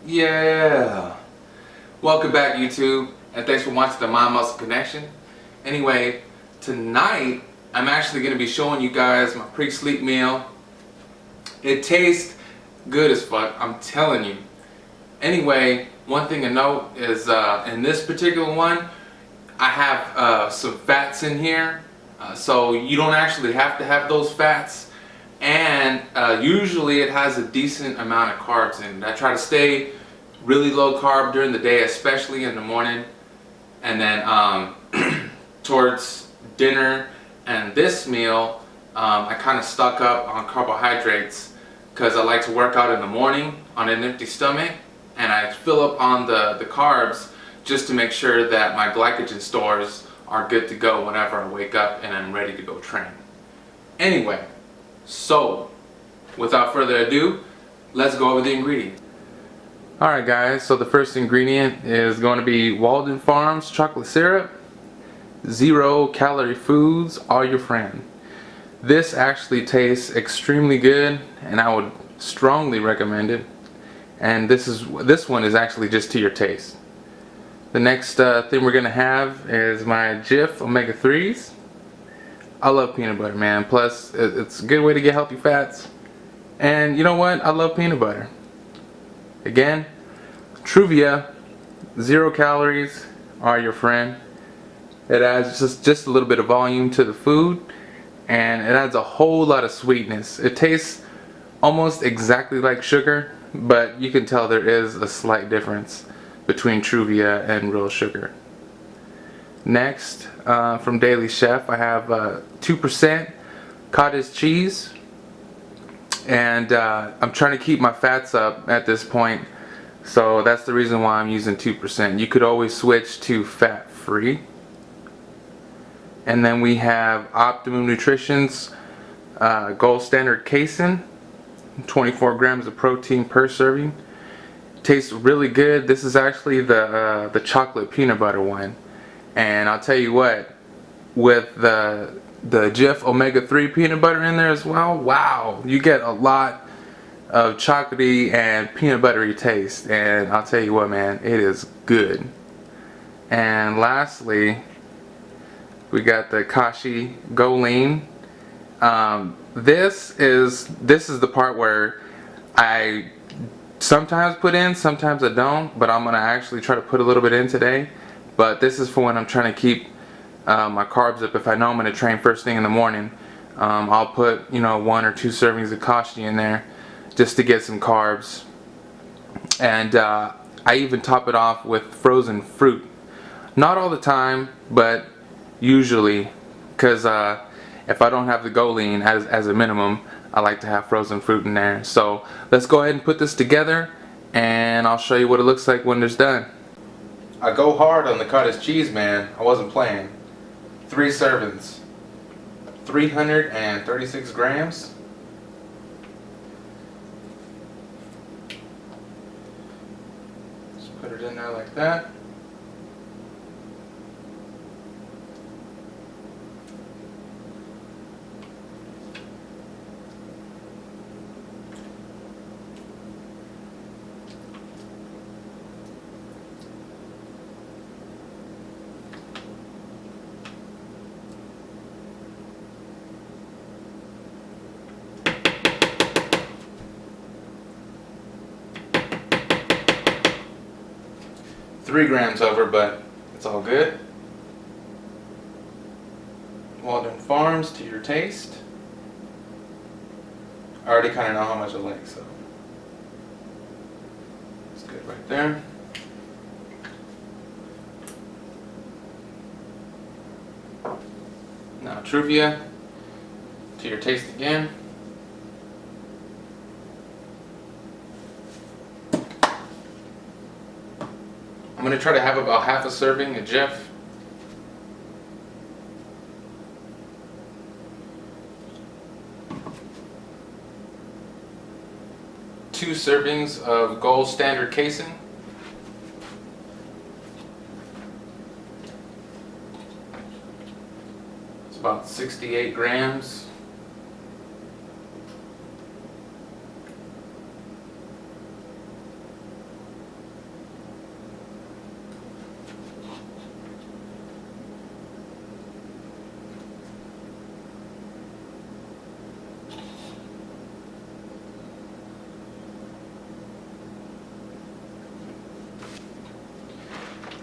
Yeah. Welcome back, YouTube, and thanks for watching the Mind Muscle Connection. Anyway, tonight I'm actually going to be showing you guys my pre-sleep meal. It tastes good as fuck, I'm telling you. Anyway, one thing to note is in this particular one, I have some fats in here, so you don't actually have to have those fats. And usually it has a decent amount of carbs in it. I try to stay really low carb during the day, especially in the morning, and then towards dinner and this meal I kind of stock up on carbohydrates because I like to work out in the morning on an empty stomach, and I fill up on the carbs just to make sure that my glycogen stores are good to go whenever I wake up and I'm ready to go train. Anyway, so without further ado, let's go over the ingredients. Alright guys, so the first ingredient is going to be Walden Farms chocolate syrup. 0-calorie foods, all your friend. This actually tastes extremely good and I would strongly recommend it. And this one is actually just to your taste. The next thing we're going to have is my Jif omega-3s. I love peanut butter, man. Plus it's a good way to get healthy fats. And you know what? I love peanut butter. Again, Truvia, 0 calories, are your friend. It adds just a little bit of volume to the food, and it adds a whole lot of sweetness. It tastes almost exactly like sugar, but you can tell there is a slight difference between Truvia and real sugar. Next, from Daily Chef, I have 2% cottage cheese, and I'm trying to keep my fats up at this point, so that's the reason why I'm using 2%. You could always switch to fat-free. And then we have Optimum Nutrition's Gold Standard Casein, 24 grams of protein per serving. Tastes really good. This is actually the chocolate peanut butter one, and I'll tell you what, with the Jif omega-3 peanut butter in there as well, wow, you get a lot of chocolatey and peanut buttery taste, and I'll tell you what, man, it is good. And lastly, we got the Kashi Go Lean. This is the part where I sometimes put in, sometimes I don't, but I'm gonna actually try to put a little bit in today. But this is for when I'm trying to keep my carbs up. If I know I'm gonna train first thing in the morning, I'll put 1 or 2 servings of Kashi in there just to get some carbs. And I even top it off with frozen fruit. Not all the time, but usually, because if I don't have the Go Lean as a minimum, I like to have frozen fruit in there. So let's go ahead and put this together, and I'll show you what it looks like when it's done. I go hard on the cottage cheese, man. I wasn't playing. 3 servings, 336 grams. Just put it in there like that. Three grams over, but it's all good. Walden Farms to your taste. I already kind of know how much I like, so it's good right there. Now Truvia to your taste again. I'm going to try to have about half a serving of Jif. Two servings of Gold Standard Casein. It's about 68 grams.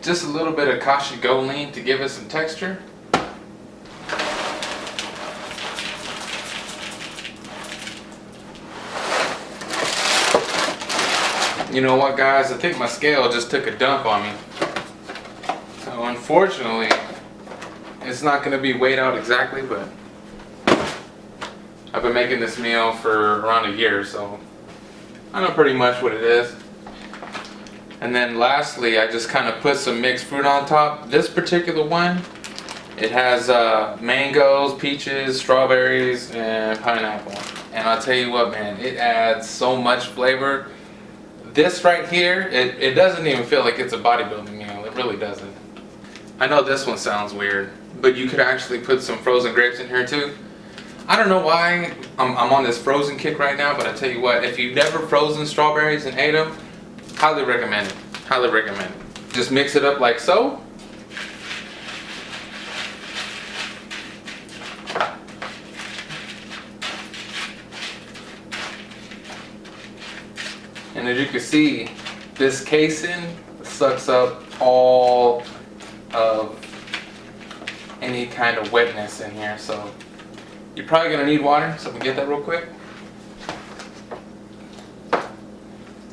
Just a little bit of Kasha Go Lean to give it some texture. You know what, guys? I think my scale just took a dump on me. So unfortunately, it's not going to be weighed out exactly, but I've been making this meal for around a year, so I know pretty much what it is. And then lastly, I just kind of put some mixed fruit on top. This particular one, it has mangoes, peaches, strawberries, and pineapple. And I'll tell you what, man, it adds so much flavor. This right here, it doesn't even feel like it's a bodybuilding meal. It really doesn't. I know this one sounds weird, but you could actually put some frozen grapes in here too. I don't know why I'm on this frozen kick right now, but I tell you what, if you've never frozen strawberries and ate them, highly recommend it. Highly recommend it. Just mix it up like so. And as you can see, this casing sucks up all of any kind of wetness in here. So you're probably gonna need water, so we can get that real quick.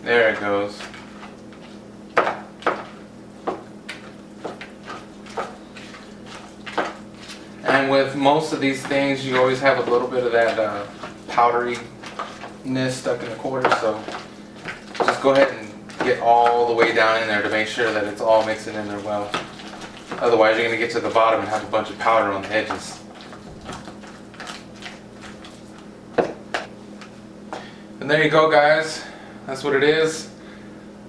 There it goes. And with most of these things, you always have a little bit of that powderiness stuck in the quarter, so just go ahead and get all the way down in there to make sure that it's all mixing in there well. Otherwise, you're going to get to the bottom and have a bunch of powder on the edges. And there you go, guys. That's what it is.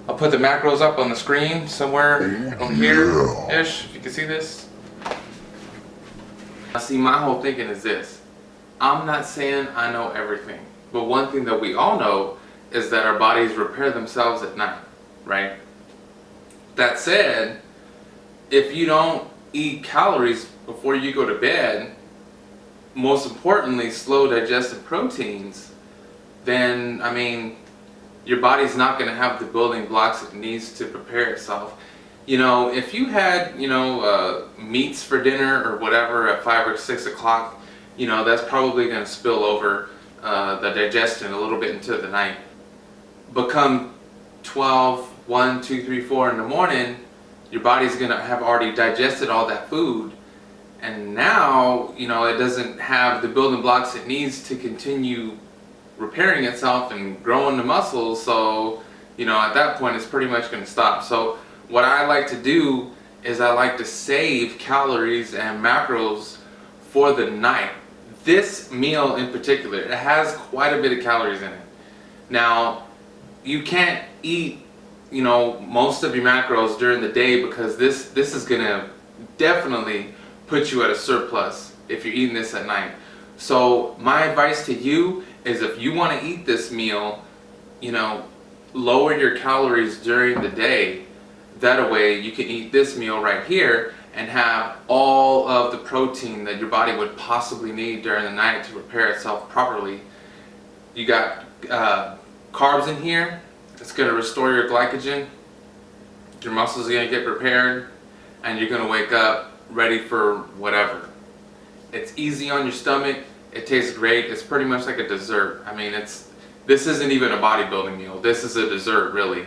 I'll put the macros up on the screen somewhere on here-ish, if you can see this. Now see, my whole thinking is this. I'm not saying I know everything, but one thing that we all know is that our bodies repair themselves at night, right? That said, if you don't eat calories before you go to bed, most importantly, slow digested proteins, then, I mean, your body's not going to have the building blocks it needs to prepare itself. You know, if you had, meats for dinner or whatever at 5 or 6 o'clock, that's probably going to spill over the digestion a little bit into the night. But come 12, 1, 2, 3, 4 in the morning, your body's going to have already digested all that food. And now, it doesn't have the building blocks it needs to continue repairing itself and growing the muscles. So, at that point, it's pretty much going to stop. So what I like to do is I like to save calories and macros for the night. This meal in particular, it has quite a bit of calories in it. Now, you can't eat, most of your macros during the day because this is gonna definitely put you at a surplus if you're eating this at night. So my advice to you is if you want to eat this meal, lower your calories during the day. That way you can eat this meal right here and have all of the protein that your body would possibly need during the night to repair itself properly. You got carbs in here. It's going to restore your glycogen. Your muscles are going to get repaired, and you're going to wake up ready for whatever. It's easy on your stomach. It tastes great. It's pretty much like a dessert. I mean, this isn't even a bodybuilding meal. This is a dessert, really.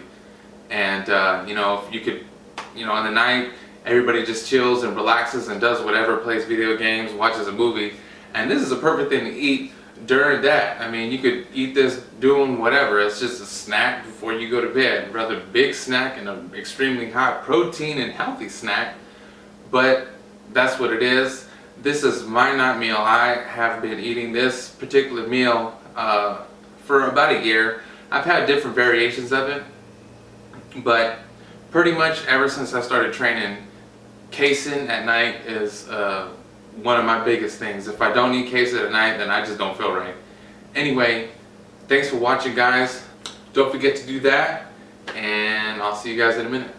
And if you could, in the night, everybody just chills and relaxes and does whatever, plays video games, watches a movie, and this is a perfect thing to eat during that. I mean, you could eat this doing whatever. It's just a snack before you go to bed. Rather big snack and an extremely high protein and healthy snack, but that's what it is. This is my night meal. I have been eating this particular meal for about a year. I've had different variations of it, but pretty much ever since I started training, casein at night is one of my biggest things. If I don't eat casein at night, then I just don't feel right. Anyway, thanks for watching, guys. Don't forget to do that, and I'll see you guys in a minute.